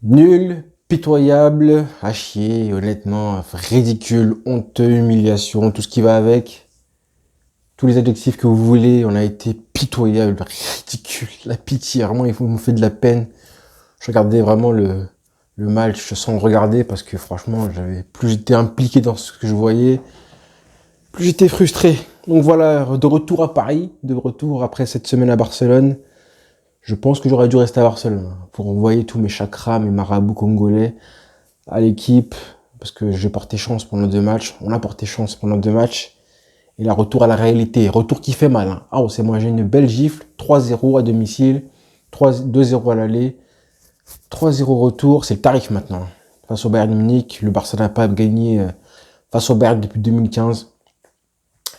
Nul, pitoyable, à chier, honnêtement, ridicule, honteux, humiliation, tout ce qui va avec. Tous les adjectifs que vous voulez, on a été pitoyable, ridicule, la pitié, vraiment, il me fait de la peine. Je regardais vraiment le match sans le regarder parce que franchement, plus j'étais impliqué dans ce que je voyais, plus j'étais frustré. Donc voilà, de retour à Paris, de retour après cette semaine à Barcelone. Je pense que j'aurais dû rester à Barcelone pour envoyer tous mes chakras, mes marabouts congolais à l'équipe parce que j'ai porté chance pendant 2 matchs. On a porté chance pendant 2 matchs. Et là, retour à la réalité. Retour qui fait mal. Hein. Ah, on s'est mangé une belle gifle. 3-0 à domicile. 2-0 à l'aller. 3-0 retour. C'est le tarif maintenant. Face au Bayern Munich. Le Barça n'a pas gagné face au Bayern depuis 2015.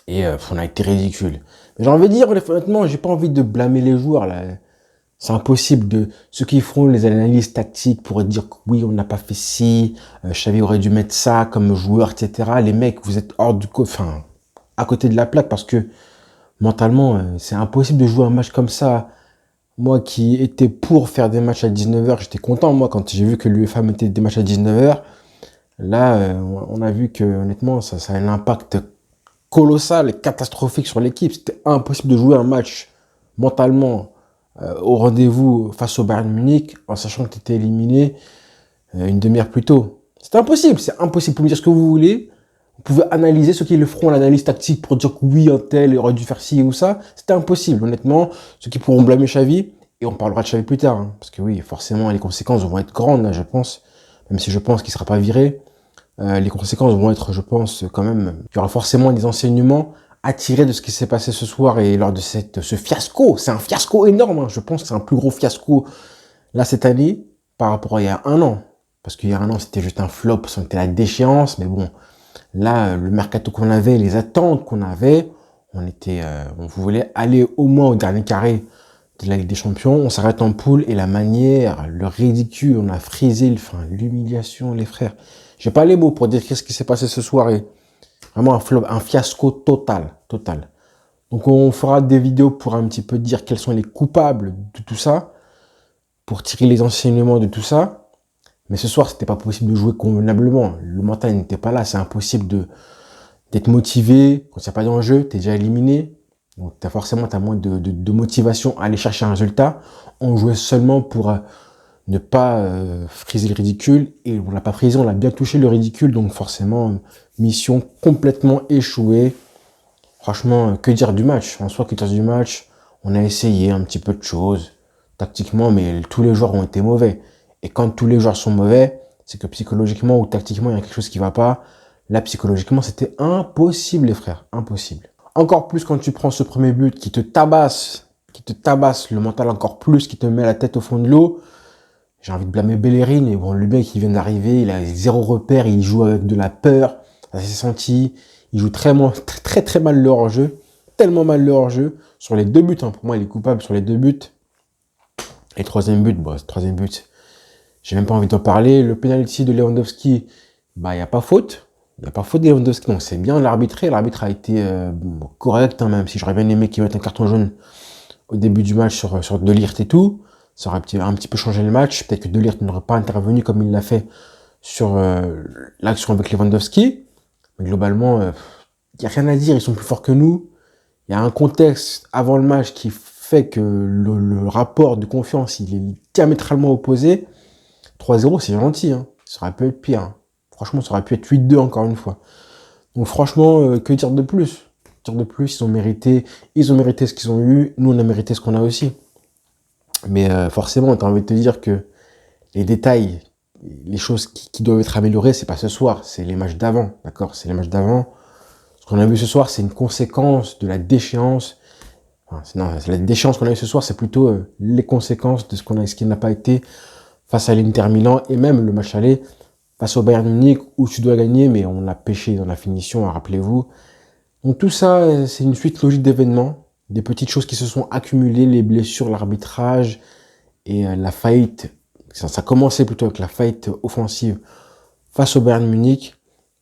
Et on a été ridicule. Mais j'ai envie de dire, honnêtement, j'ai pas envie de blâmer les joueurs là. C'est impossible de ceux qui feront les analyses tactiques pourraient dire que oui, on n'a pas fait ci, Xavi aurait dû mettre ça comme joueur, etc. Les mecs, vous êtes hors du enfin, à côté de la plaque parce que mentalement, c'est impossible de jouer un match comme ça. Moi qui étais pour faire des matchs à 19h, j'étais content moi quand j'ai vu que l'UEFA mettait des matchs à 19h. Là, on a vu que honnêtement, ça a un impact colossal, catastrophique sur l'équipe. C'était impossible de jouer un match mentalement au rendez-vous face au Bayern Munich en sachant que tu étais éliminé une demi-heure plus tôt. C'est impossible. Vous pouvez me dire ce que vous voulez. Vous pouvez analyser ceux qui le feront, l'analyse tactique pour dire que oui, un tel aurait dû faire ci ou ça. C'était impossible, honnêtement. Ceux qui pourront blâmer Xavi, et on parlera de Xavi plus tard, hein, parce que oui, forcément, les conséquences vont être grandes, là, je pense. Même si je pense qu'il ne sera pas viré. Les conséquences vont être, je pense, quand même, il y aura forcément des enseignements à tirer de ce qui s'est passé ce soir et lors de ce fiasco. C'est un fiasco énorme, hein. Je pense que c'est un plus gros fiasco là cette année par rapport à il y a un an. Parce qu'il y a un an, c'était juste un flop, c'était la déchéance. Mais bon, là, le mercato qu'on avait, les attentes qu'on avait, on voulait aller au moins au dernier carré de la Ligue des Champions. On s'arrête en poule et la manière, le ridicule, on a frisé, l'humiliation, les frères. J'ai pas les mots pour dire qu'est-ce qui s'est passé ce soir. Vraiment un flop, un fiasco total, total. Donc on fera des vidéos pour un petit peu dire quels sont les coupables de tout ça, pour tirer les enseignements de tout ça. Mais ce soir, c'était pas possible de jouer convenablement. Le mental n'était pas là. C'est impossible d'être motivé. Quand il n'y a pas d'enjeu, tu es déjà éliminé. Donc t'as moins de motivation à aller chercher un résultat. On jouait seulement pour ne pas friser le ridicule. Et on l'a pas frisé, on l'a bien touché le ridicule. Donc forcément, mission complètement échouée. Franchement, que dire du match? En soi, que dire du match? On a essayé un petit peu de choses tactiquement, mais tous les joueurs ont été mauvais. Et quand tous les joueurs sont mauvais, c'est que psychologiquement ou tactiquement, il y a quelque chose qui va pas. Là, psychologiquement, c'était impossible, les frères. Impossible. Encore plus quand tu prends ce premier but qui te tabasse le mental encore plus, qui te met la tête au fond de l'eau. J'ai envie de blâmer Bellerin, et bon, le mec, il vient d'arriver, il a zéro repère, il joue avec de la peur, ça s'est senti, il joue très mal le hors-jeu, tellement mal le hors-jeu, sur les 2 buts, hein, pour moi, il est coupable sur les 2 buts, et troisième but, j'ai même pas envie d'en parler, le penalty de Lewandowski, bah, il n'y a pas faute de Lewandowski, donc c'est bien l'arbitré, l'arbitre a été correct, hein, même si j'aurais bien aimé qu'il mette un carton jaune au début du match sur De Ligt et tout. Ça aurait un petit peu changé le match. Peut-être que De Ligt n'aurait pas intervenu comme il l'a fait sur l'action avec Lewandowski. Mais globalement, il n'y a rien à dire. Ils sont plus forts que nous. Il y a un contexte avant le match qui fait que le rapport de confiance, il est diamétralement opposé. 3-0, c'est gentil. Hein. Ça aurait pu être pire. Hein. Franchement, ça aurait pu être 8-2 encore une fois. Donc franchement, que dire de plus? Dire de plus, ils ont mérité ce qu'ils ont eu. Nous, on a mérité ce qu'on a aussi. Mais forcément, tu as envie de te dire que les détails, les choses qui doivent être améliorées, c'est pas ce soir, c'est les matchs d'avant, d'accord? C'est les matchs d'avant. Ce qu'on a vu ce soir, c'est une conséquence de la déchéance. C'est la déchéance qu'on a eu ce soir, c'est plutôt les conséquences de ce qui n'a pas été face à l'Inter Milan et même le match aller face au Bayern Munich où tu dois gagner, mais on a pêché dans la finition, rappelez-vous. Donc tout ça, c'est une suite logique d'événements, des petites choses qui se sont accumulées, les blessures, l'arbitrage et la faillite. Ça commençait plutôt avec la faillite offensive face au Bayern Munich.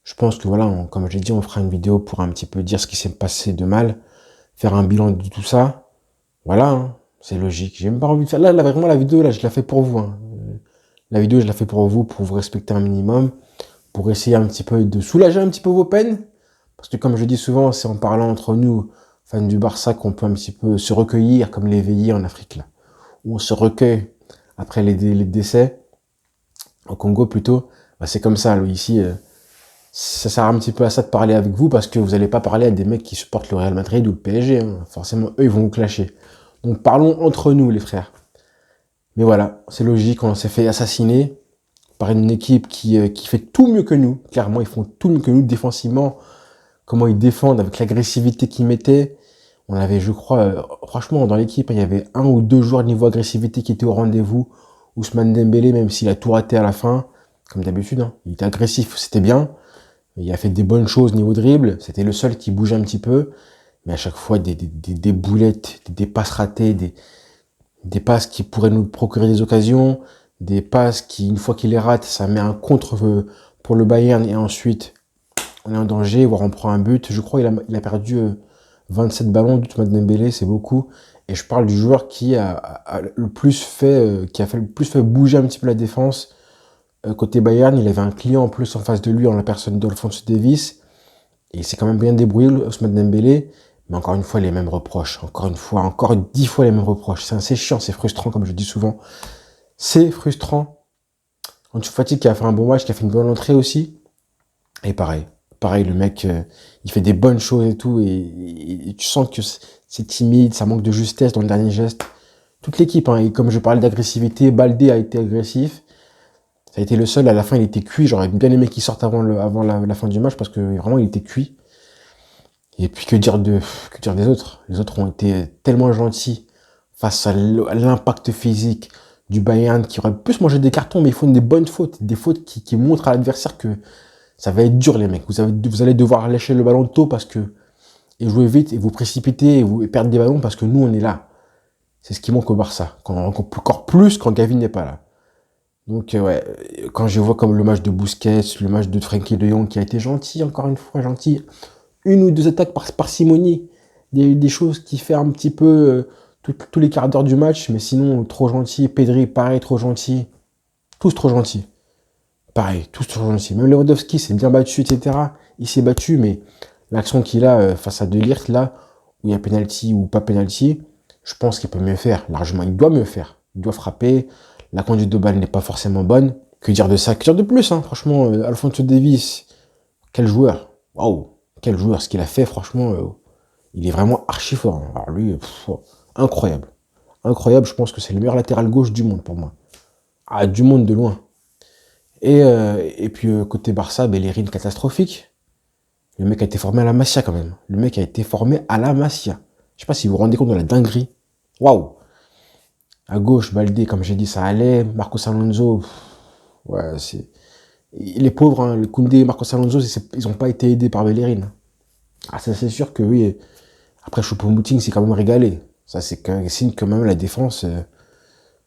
Je pense que voilà, comme j'ai dit, on fera une vidéo pour un petit peu dire ce qui s'est passé de mal, faire un bilan de tout ça. Voilà, hein, c'est logique. J'ai même pas envie de faire. Là, vraiment, la vidéo, là, je la fais pour vous. Hein. La vidéo, je la fais pour vous respecter un minimum, pour essayer un petit peu de soulager un petit peu vos peines. Parce que comme je dis souvent, c'est en parlant entre nous, fans du Barça, qu'on peut un petit peu se recueillir comme les veillées en Afrique, là. Où on se recueille après les décès, au Congo plutôt. Bah, c'est comme ça, là, ici, ça sert un petit peu à ça de parler avec vous, parce que vous n'allez pas parler à des mecs qui supportent le Real Madrid ou le PSG. Hein. Forcément, eux, ils vont vous clasher. Donc parlons entre nous, les frères. Mais voilà, c'est logique, on s'est fait assassiner par une équipe qui fait tout mieux que nous. Clairement, ils font tout mieux que nous défensivement. Comment ils défendent avec l'agressivité qu'ils mettaient. On avait, je crois, franchement, dans l'équipe, il y avait 1 ou 2 joueurs de niveau agressivité qui étaient au rendez-vous. Ousmane Dembélé, même s'il a tout raté à la fin, comme d'habitude, hein, il était agressif, c'était bien. Il a fait des bonnes choses niveau dribble. C'était le seul qui bougeait un petit peu. Mais à chaque fois, des boulettes, des passes ratées, des passes qui pourraient nous procurer des occasions, des passes qui, une fois qu'il les rate, ça met un contre pour le Bayern et ensuite on est en danger, voire on prend un but. Je crois qu'il a perdu 27 ballons d'Ousmane Dembélé, c'est beaucoup. Et je parle du joueur qui a le plus fait, qui a fait le plus fait bouger un petit peu la défense. Côté Bayern, il avait un client en plus en face de lui, en la personne d'Alphonso Davies. Et il s'est quand même bien débrouillé, Ousmane Dembélé. Mais encore une fois, les mêmes reproches. Encore une fois, encore 10 fois les mêmes reproches. C'est assez chiant, c'est frustrant, comme je dis souvent. C'est frustrant. Ansu Fati qui a fait un bon match, qui a fait une bonne entrée aussi. Et pareil, le mec, il fait des bonnes choses et tout. Et tu sens que c'est timide, ça manque de justesse dans le dernier geste. Toute l'équipe, hein, et comme je parlais d'agressivité, Baldé a été agressif. Ça a été le seul, à la fin, il était cuit. J'aurais bien aimé qu'il sorte avant la fin du match parce que vraiment, il était cuit. Et puis, que dire des autres? Les autres ont été tellement gentils face à l'impact physique du Bayern qui aurait pu se manger des cartons, mais ils font des bonnes fautes, des fautes qui montrent à l'adversaire que ça va être dur, les mecs. Vous allez devoir lâcher le ballon tôt et jouer vite et vous précipiter et perdre des ballons parce que nous, on est là. C'est ce qui manque au Barça. Encore plus quand Gavi n'est pas là. Donc, ouais, quand je vois comme le match de Busquets, le match de Frenkie de Jong qui a été gentil, encore une fois, gentil. 1 ou 2 attaques par parcimonie. Des choses qui fait un petit peu tous les quarts d'heure du match, mais sinon, trop gentil. Pedri, pareil, trop gentil. Tous trop gentils. Pareil, tous trop gentils. Même Lewandowski s'est bien battu, etc. Il s'est battu, mais l'action qu'il a face à De Ligt, là, où il y a penalty ou pas penalty, je pense qu'il peut mieux faire. Largement, il doit mieux faire. Il doit frapper. La conduite de balle n'est pas forcément bonne. Que dire de ça? Que dire de plus, hein? Franchement, Alphonso Davies, quel joueur. Waouh, quel joueur. Ce qu'il a fait, franchement, il est vraiment archi fort. Hein. Alors lui, incroyable. Incroyable, je pense que c'est le meilleur latéral gauche du monde pour moi. Ah, du monde de loin. Et puis côté Barça, Bellerin catastrophique. Le mec a été formé à la Masia quand même. Le mec a été formé à la Masia. Je sais pas si vous vous rendez compte de la dinguerie. Waouh. À gauche, Baldé, comme j'ai dit, ça allait. Marcos Alonso, ouais, c'est... Les pauvres, hein, le Koundé et Marcos Alonso, ils n'ont pas été aidés par Bellerin. Ah, ça c'est sûr que oui. Après, Choupo-Moting s'est quand même régalé. Ça, c'est un signe que même la défense,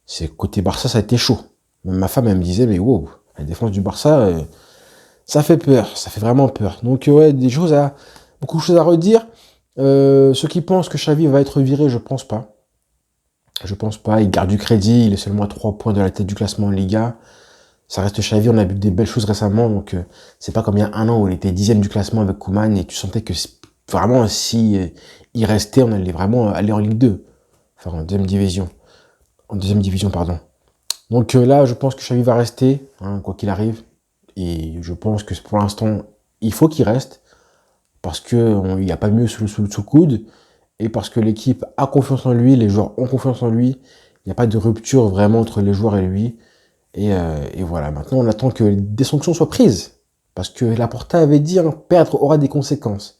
c'est côté Barça, ça a été chaud. Même ma femme, elle me disait, mais wow, la défense du Barça, ça fait peur, ça fait vraiment peur. Donc ouais, beaucoup de choses à redire. Ceux qui pensent que Xavi va être viré, je pense pas. Je pense pas, il garde du crédit, il est seulement à 3 points de la tête du classement en Liga. Ça reste Xavi, on a vu des belles choses récemment, donc c'est pas comme il y a 1 an où il était 10e du classement avec Koeman et tu sentais que vraiment si il restait, on allait vraiment aller en Ligue 2. Enfin en deuxième division. En deuxième division, pardon. Donc là, je pense que Xavi va rester, hein, quoi qu'il arrive. Et je pense que pour l'instant, il faut qu'il reste. Parce qu'il n'y a pas mieux sous le coude. Et parce que l'équipe a confiance en lui, les joueurs ont confiance en lui. Il n'y a pas de rupture vraiment entre les joueurs et lui. Et voilà, maintenant on attend que des sanctions soient prises. Parce que Laporta avait dit, hein, perdre aura des conséquences.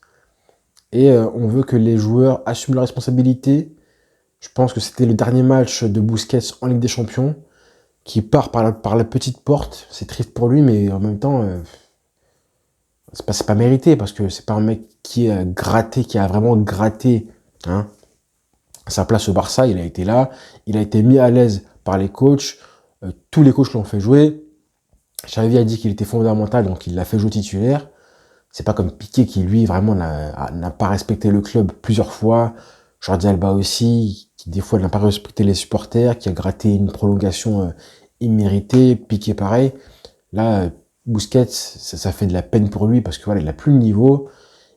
Et on veut que les joueurs assument leurs responsabilités. Je pense que c'était le dernier match de Busquets en Ligue des Champions, qui part par la petite porte. C'est triste pour lui, mais en même temps, c'est pas mérité, parce que c'est pas un mec qui a gratté, qui a vraiment gratté, hein, sa place au Barça. Il a été là, il a été mis à l'aise par les coachs. Tous les coachs l'ont fait jouer. Xavi a dit qu'il était fondamental, donc il l'a fait jouer titulaire. C'est pas comme Piqué qui, lui, vraiment n'a pas respecté le club plusieurs fois. Jordi Alba aussi, qui des fois n'a pas respecté les supporters, qui a gratté une prolongation immérité, Piqué pareil. Là, Busquets, ça fait de la peine pour lui parce que voilà, il a plus le niveau.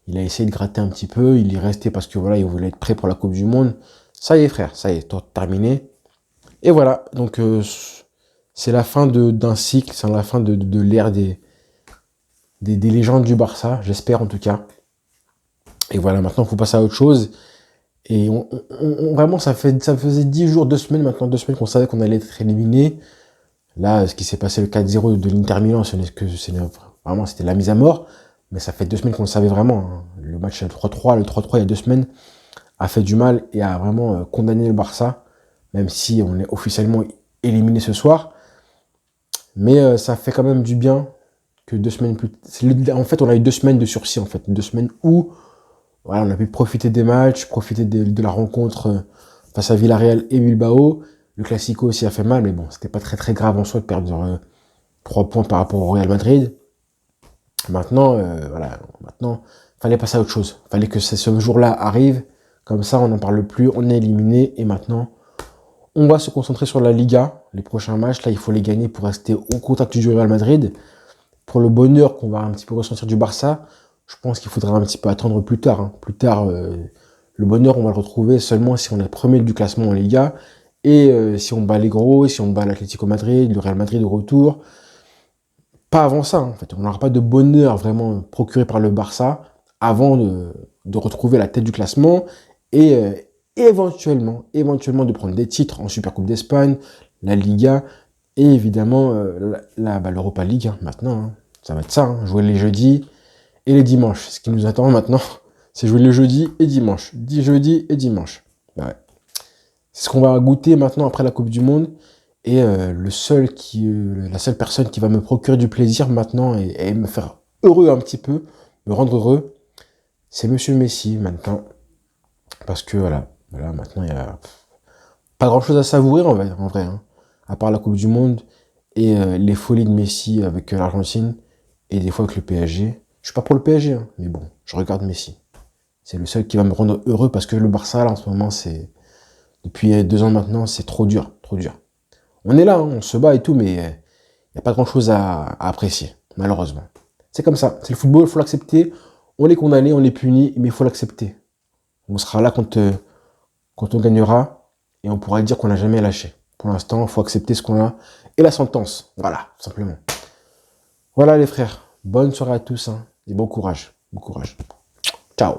Il a essayé de gratter un petit peu. Il est resté parce que voilà, il voulait être prêt pour la Coupe du Monde. Ça y est, frère, ça y est, terminé. Et voilà, donc c'est la fin d'un cycle, c'est la fin de l'ère des légendes du Barça, j'espère en tout cas. Et voilà, maintenant il faut passer à autre chose. Et vraiment, ça faisait 10 jours, 2 semaines maintenant, 2 semaines qu'on savait qu'on allait être éliminé. Là, ce qui s'est passé le 4-0 de l'Inter Milan, vraiment, c'était la mise à mort. Mais ça fait 2 semaines qu'on le savait vraiment, hein. Le match le 3-3 il y a 2 semaines, a fait du mal et a vraiment condamné le Barça, même si on est officiellement éliminé ce soir. Mais ça fait quand même du bien que 2 semaines plus tard. En fait, on a eu 2 semaines de sursis, en fait. 2 semaines où voilà, on a pu profiter des matchs, profiter de la rencontre face à Villarreal et Bilbao. Le Classico aussi a fait mal, mais bon, c'était pas très très grave en soi de perdre 3 points par rapport au Real Madrid. Maintenant, voilà, maintenant, fallait passer à autre chose. Fallait que ce jour-là arrive. Comme ça, on n'en parle plus, on est éliminé. Et maintenant, on va se concentrer sur la Liga. Les prochains matchs, là, il faut les gagner pour rester au contact du Real Madrid. Pour le bonheur qu'on va un petit peu ressentir du Barça, je pense qu'il faudra un petit peu attendre plus tard, hein. Plus tard, le bonheur, on va le retrouver seulement si on est premier du classement en Liga. Et si on bat les gros, si on bat l'Atlético Madrid, le Real Madrid au retour. Pas avant ça, hein, en fait. On n'aura pas de bonheur vraiment procuré par le Barça avant de retrouver la tête du classement et éventuellement de prendre des titres en Supercoupe d'Espagne, la Liga et évidemment l'Europa League, hein, maintenant. Hein. Ça va être ça, hein, jouer les jeudis et les dimanches. Ce qui nous attend maintenant, c'est jouer le jeudi et dimanche. Jeudi et dimanche. Bah ouais. C'est ce qu'on va goûter maintenant après la Coupe du Monde. Et la seule personne qui va me procurer du plaisir maintenant et me faire heureux un petit peu, me rendre heureux, c'est Monsieur Messi maintenant. Parce que voilà maintenant il n'y a pas grand chose à savourer en vrai, hein, à part la Coupe du Monde et les folies de Messi avec l'Argentine et des fois avec le PSG. Je suis pas pour le PSG, hein, mais bon, je regarde Messi. C'est le seul qui va me rendre heureux parce que le Barça là en ce moment depuis 2 ans maintenant, c'est trop dur, trop dur. On est là, hein, on se bat et tout, mais il n'y a pas grand-chose à apprécier, malheureusement. C'est comme ça, c'est le football, il faut l'accepter. On est condamné, on est puni, mais il faut l'accepter. On sera là quand on gagnera, et on pourra dire qu'on n'a jamais lâché. Pour l'instant, il faut accepter ce qu'on a, et la sentence, voilà, tout simplement. Voilà les frères, bonne soirée à tous, hein, et bon courage, bon courage. Ciao.